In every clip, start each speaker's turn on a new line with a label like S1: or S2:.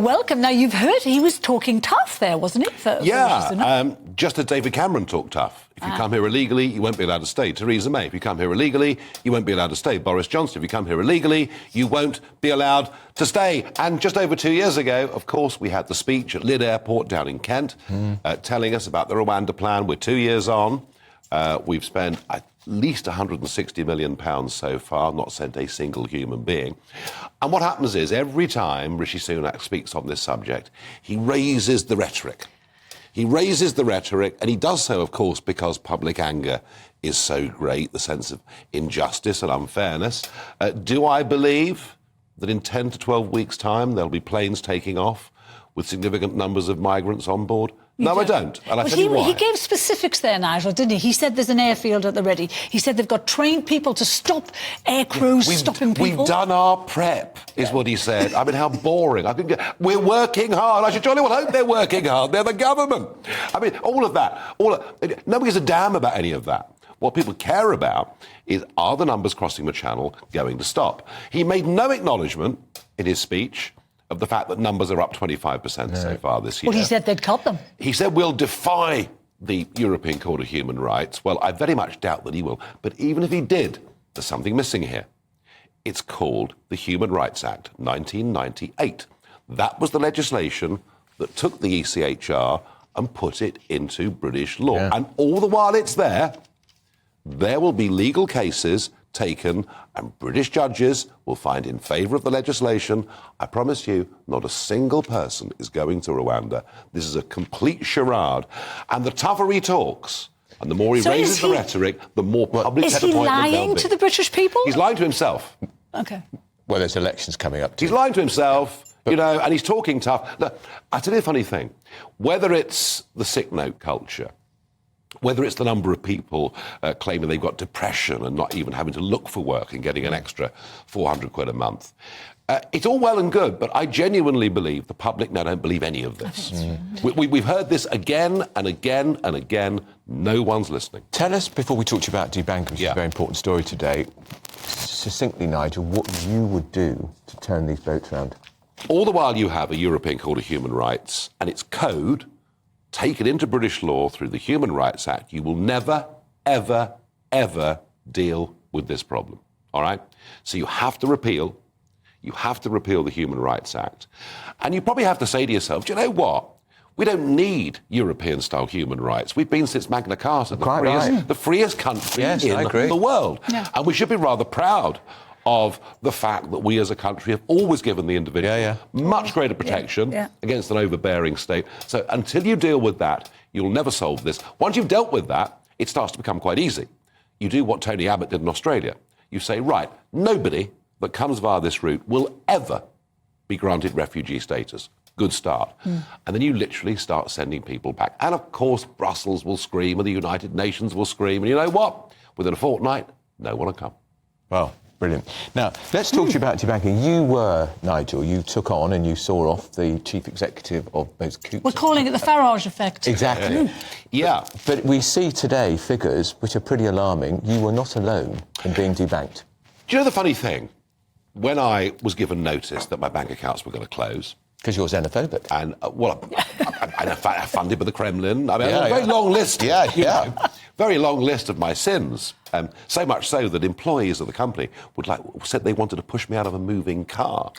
S1: welcome. Now, you've heard he was talking tough there, wasn't he?
S2: Just as David Cameron talked tough. If you come here illegally, you won't be allowed to stay. Theresa May, if you come here illegally, you won't be allowed to stay. Boris Johnson, if you come here illegally, you won't be allowed to stay. And just over 2 years ago, of course, we had the speech at Lydd Airport down in Kent telling us about the Rwanda plan. We're 2 years on. We've spent at least £160 million so far, not sent a single human being. And what happens is, every time Rishi Sunak speaks on this subject, he raises the rhetoric. He raises the rhetoric, and he does so, of course, because public anger is so great, the sense of injustice and unfairness. Do I believe that in 10 to 12 weeks' time there'll be planes taking off with significant numbers of migrants on board? No, I don't. And I tell you why.
S1: He gave specifics there, Nigel, didn't he? He said there's an airfield at the ready. He said they've got trained people to stop air crews stopping people.
S2: We've done our prep, is what he said. I mean, how boring. We're working hard. I should jolly well hope they're working hard. They're the government. I mean, all of that. Nobody gives a damn about any of that. What people care about is, are the numbers crossing the channel going to stop? He made no acknowledgement in his speech of the fact that numbers are up 25% so far this year.
S1: Well, he said they'd cut them.
S2: He said we'll defy the European Court of Human Rights. Well, I very much doubt that he will. But even if he did, there's something missing here. It's called the Human Rights Act, 1998. That was the legislation that took the ECHR and put it into British law. Yeah. And all the while it's there will be legal cases taken, and British judges will find in favour of the legislation. I promise you, not a single person is going to Rwanda. This is a complete charade. And the tougher he talks, and the more he raises the rhetoric, the more public disappointment there'll be.
S1: Is he lying to the British people?
S2: He's lying to himself.
S1: OK.
S3: Well, there's elections coming up too.
S2: He's lying to himself, and he's talking tough. Look, I'll tell you a funny thing. Whether it's the sick note culture, whether it's the number of people claiming they've got depression and not even having to look for work and getting an extra 400 quid a month, it's all well and good, but I genuinely believe the public now don't believe any of this. We've heard this again and again and again. No one's listening.
S3: Tell us, before we talk to you about debanking, which is a very important story today, succinctly, Nigel, what you would do to turn these boats around.
S2: All the while you have a European Court of Human Rights and its code taken into British law through the Human Rights Act, you will never, ever, ever deal with this problem, all right? So you have to repeal the Human Rights Act. And you probably have to say to yourself, do you know what? We don't need European-style human rights. We've been since Magna Carta the freest country in the world. Yeah. And we should be rather proud of the fact that we as a country have always given the individual much greater protection against an overbearing state. So until you deal with that, you'll never solve this. Once you've dealt with that, it starts to become quite easy. You do what Tony Abbott did in Australia. You say, right, nobody that comes via this route will ever be granted refugee status. Good start. And then you literally start sending people back. And of course, Brussels will scream and the United Nations will scream. And you know what? Within a fortnight, no one will come.
S3: Well, brilliant. Now, let's talk to you about debanking. You were, Nigel, you took on and you saw off the chief executive of both Coops.
S1: We're calling it the Farage effect.
S3: Exactly.
S2: Yeah.
S3: But we see today figures which are pretty alarming. You were not alone in being debanked.
S2: Do you know the funny thing? When I was given notice that my bank accounts were going to close...
S3: Because you're xenophobic.
S2: And, I'm funded by the Kremlin. I mean, a very long list. Very long list of my sins. So much so that employees of the company said they wanted to push me out of a moving car.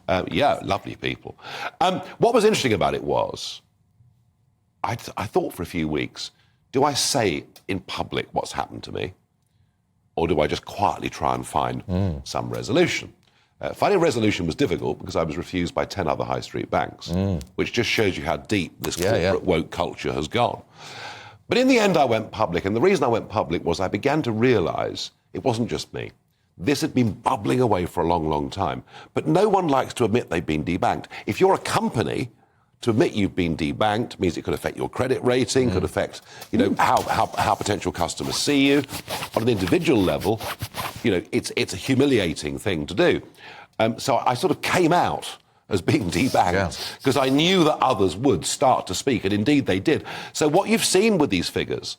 S2: Lovely people. What was interesting about it was, I thought for a few weeks, do I say in public what's happened to me? Or do I just quietly try and find some resolution? Finding a resolution was difficult because I was refused by 10 other high street banks, which just shows you how deep this corporate woke culture has gone. But in the end, I went public, and the reason I went public was I began to realise it wasn't just me. This had been bubbling away for a long, long time. But no one likes to admit they've been debanked. If you're a company, to admit you've been debanked means it could affect your credit rating, could affect, how potential customers see you. On an individual level, it's a humiliating thing to do. So I sort of came out as being debanked because I knew that others would start to speak, and indeed they did. So what you've seen with these figures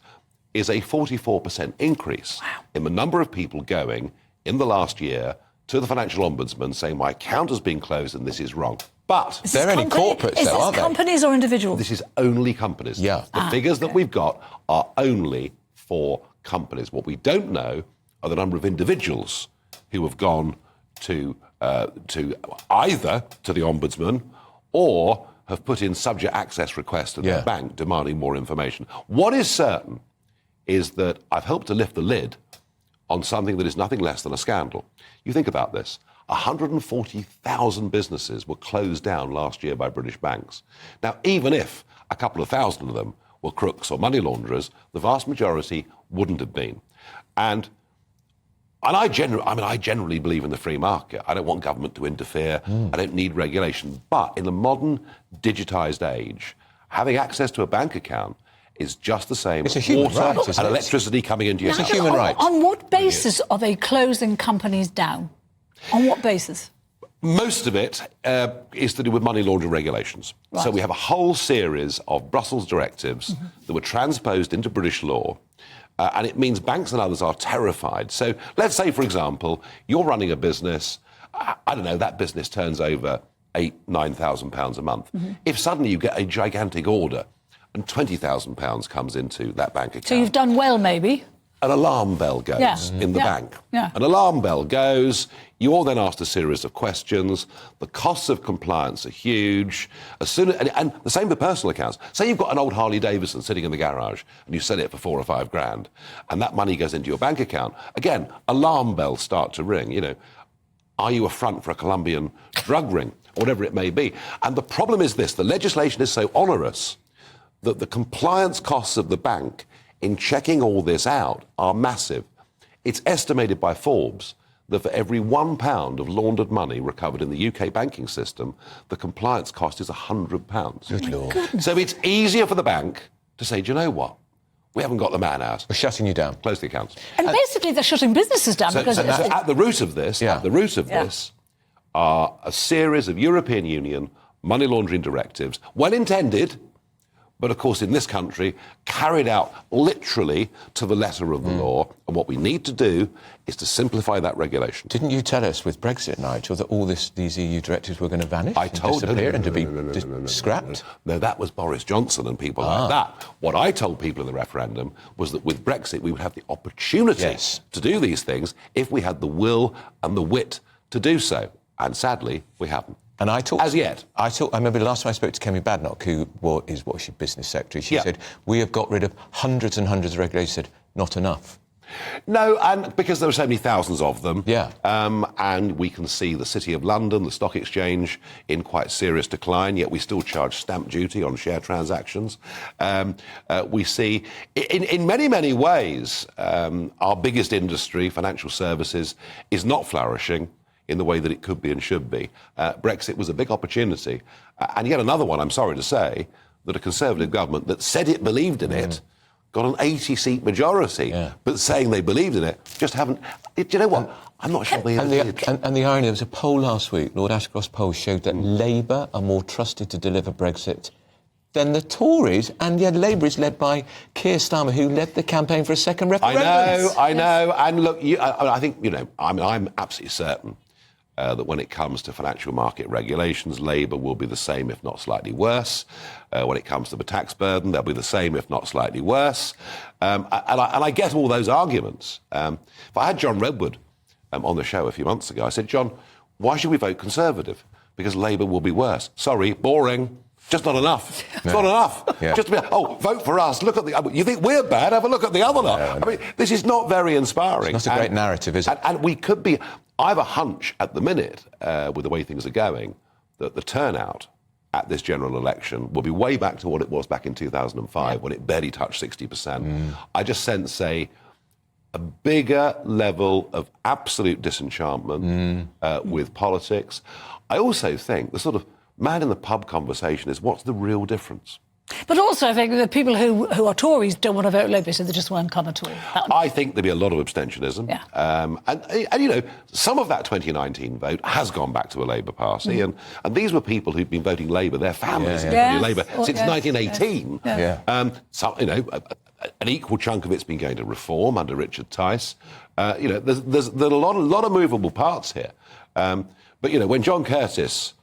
S2: is a 44% increase in the number of people going in the last year to the financial ombudsman saying my account has been closed and this is wrong. But
S3: they're only corporates, though, aren't they?
S1: Is this companies or individuals?
S2: This is only companies.
S3: Yeah.
S2: The figures that we've got are only for companies. What we don't know are the number of individuals who have gone to either to the ombudsman or have put in subject access requests to their bank demanding more information. What is certain is that I've helped to lift the lid on something that is nothing less than a scandal. You think about this. 140,000 businesses were closed down last year by British banks. Now, even if a couple of thousand of them were crooks or money launderers, the vast majority wouldn't have been. And I generally believe in the free market. I don't want government to interfere. I don't need regulation. But in the modern digitised age, having access to a bank account is just the same as water and electricity coming into your house.
S3: It's a human right.
S1: On what basis are they closing companies down? On what basis?
S2: Most of it is to do with money laundering regulations.
S1: Right.
S2: So we have a whole series of Brussels directives that were transposed into British law, and it means banks and others are terrified. So let's say, for example, you're running a business, I don't know, that business turns over £8,000-9,000 a month. If suddenly you get a gigantic order and £20,000 comes into that bank account.
S1: So you've done well, maybe.
S2: An alarm bell goes in the bank. An alarm bell goes, you're then asked a series of questions, the costs of compliance are huge, and the same for personal accounts. Say you've got an old Harley Davidson sitting in the garage and you sell it for £4 or £5 grand, and that money goes into your bank account. Again, alarm bells start to ring, you know. Are you a front for a Colombian drug ring, or whatever it may be? And the problem is this, the legislation is so onerous that the compliance costs of the bank in checking all this out are massive. It's estimated by Forbes that for every £1 of laundered money recovered in the UK banking system, the compliance cost is £100.
S3: Good Lord.
S2: So it's easier for the bank to say, do you know what? We haven't got the man out.
S3: We're shutting you down.
S2: Close the accounts.
S1: And basically they're shutting businesses down because...
S2: So at the root of this, this are a series of European Union money laundering directives, well intended, but of course in this country carried out literally to the letter of the law. And what we need to do is to simplify that regulation.
S3: Didn't you tell us with Brexit, Nigel, that all these EU directives were going to vanish? Disappear and to be scrapped?
S2: No, that was Boris Johnson and people like that. What I told people in the referendum was that with Brexit we would have the opportunity to do these things if we had the will and the wit to do so. And sadly, we haven't.
S3: And I talked...
S2: As yet.
S3: I remember the last time I spoke to Kemi Badnock, who was she business secretary, she said, we have got rid of hundreds and hundreds of regulations. She said, not enough.
S2: No, and because there are so many thousands of them,
S3: Yeah.
S2: And we can see the City of London, the Stock Exchange, in quite serious decline, yet we still charge stamp duty on share transactions. We see, in many, many ways, our biggest industry, financial services, is not flourishing in the way that it could be and should be. Brexit was a big opportunity. And yet another one, I'm sorry to say, that a Conservative government that said it believed in it got an 80-seat majority, but saying they believed in it, just haven't... Do you know what? I'm not sure they ever did.
S3: And the irony, there was a poll last week, Lord Ashcroft's poll showed that Labour are more trusted to deliver Brexit than the Tories, and yet Labour is led by Keir Starmer, who led the campaign for a second referendum.
S2: I know. And look, I think, I'm absolutely certain that when it comes to financial market regulations, Labour will be the same, if not slightly worse. When it comes to the tax burden, they'll be the same, if not slightly worse. And I get all those arguments. If I had John Redwood on the show a few months ago, I said, John, why should we vote Conservative? Because Labour will be worse. Sorry, boring. Just not enough. It's not enough. Just to be, vote for us. Look at the... You think we're bad? Have a look at the other lot. I mean, this is not very inspiring.
S3: It's not a great narrative, is it?
S2: And we could be... I have a hunch at the minute, with the way things are going, that the turnout at this general election will be way back to what it was back in 2005, when it barely touched 60%. I just sense a bigger level of absolute disenchantment with politics. I also think the sort of man in the pub conversation is, what's the real difference?
S1: But also, I think the people who are Tories don't want to vote Labour, so they just won't come at all.
S2: I think there'll be a lot of abstentionism. And some of that 2019 vote has gone back to a Labour Party, and these were people who've been voting Labour, their families have been voting Labour since 1918. an equal chunk of it's been going to reform under Richard Tice. There's a lot of movable parts here. But, when John Curtis,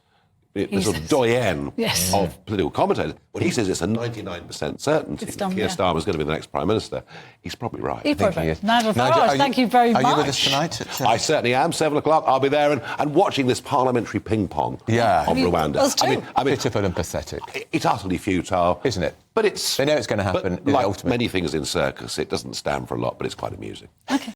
S2: the sort of doyen of political commentators, when he says it's a 99% certainty that Keir Starmer's going to be the next Prime Minister, he's probably right.
S1: Nigel Farage, thank you very much.
S4: Are you with us tonight?
S2: I certainly am. 7 o'clock, I'll be there and watching this parliamentary ping-pong of Rwanda.
S1: Us too.
S3: Pitiful and pathetic.
S2: It's utterly futile.
S3: Isn't it?
S2: But they
S3: know it's going to happen.
S2: Like many things in circus, it doesn't stand for a lot, but it's quite amusing.
S1: OK.